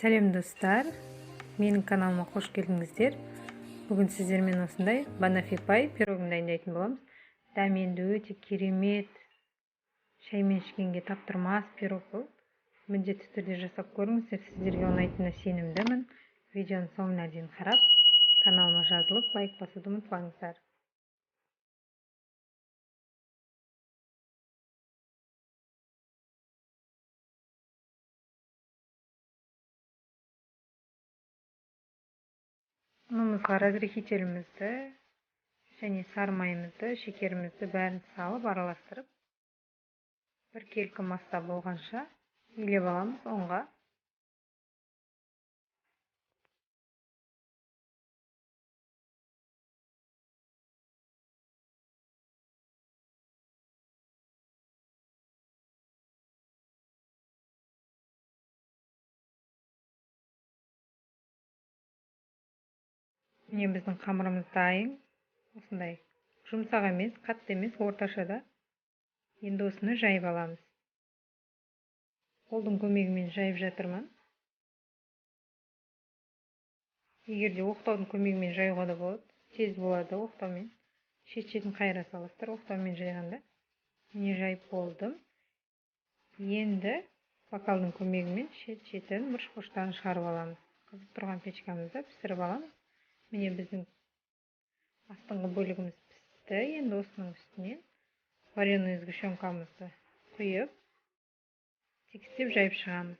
Сәлем достар, менің каналыма қош келдіңіздер. Бүгін сіздермен осындай банафи пай пирогын дайындайтын боламыз. Дәменді өте керемет, шаймен ішкенге таптырмас пирог бұл. Міндетті түрде жасап көріңіздер, сіздерге ұнайтынына сенімдімін. Видеоның соңына дейін қарап, каналыма жазылып, лайк басуды ұмытпаңыздар. Ұнымызға разрыхителімізді және сары майымызды, шекерімізді бәрін салып араластырып, бір келкі масса болғанша илеп аламыз оңға. Міне біздің қамырымыз дайын. Осындай жұмсақ емес, қатты емес, орташада. Енді осыны жайып аламыз. Қолдың көмегімен жайып жатырмын. Егерде оқтаудың көмегімен жаюға да болады, тез болады оқтаумен. Шет-шетін қайыра саласыздар оқтаумен жайғанда. Міне жайып болдым. Енді бокалдың көмегімен шет-шетін бұрыш-бұрыштарын шығарып аламыз. Қызып тұрған печкамызда пісіріп аламыз. Міне біздің астыңғы бөлігіміз пісті. Енді осының үстінен вареный сгущенкамызды құйып, тегістеп жайып шығамыз.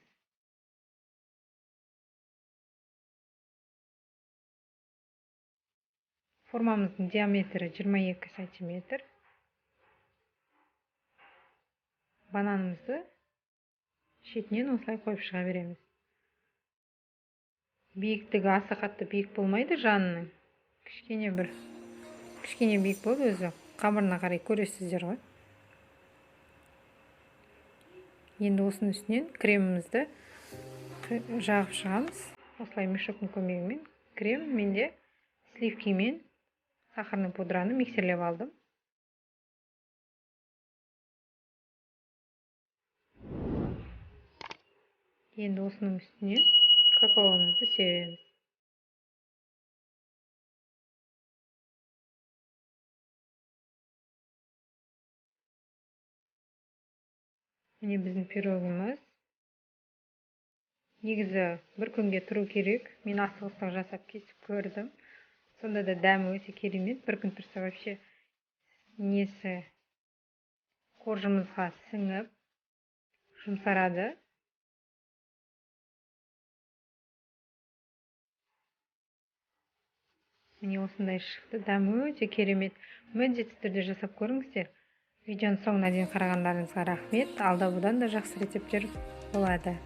Формамыздың диаметрі 22 сантиметр. Бананымызды шетінен осылай қойып шыға береміз. Биіктігі аса қатты биік болмайды жанының. Кішкене биік болды, өзі қамырына қарай көресіздер ғой. Енді осының үстінен кремімізді жағып шығамыз. Осылай мешоктың көмегімен крем, менде сливки мен сахарный пудраны миксерлеп алдым. Енді осының үстінен какаоымызды себеміз. Міне біздің пирогымыз. Негізі бір күнге тұру керек. Мен асығыстық жасап кесіп көрдім. Сонда да дәмі өте керемет. Bir күн тұрса вообще несі қоржымызға сіңіп жұмсарады. Міне осындай шықты. Дәмі өте керемет. Міндетті түрде жасап көріңіздер. Видеоның соңына дейін қарағандарыңызға рахмет. Алда бұдан да жақсы рецепттер болады.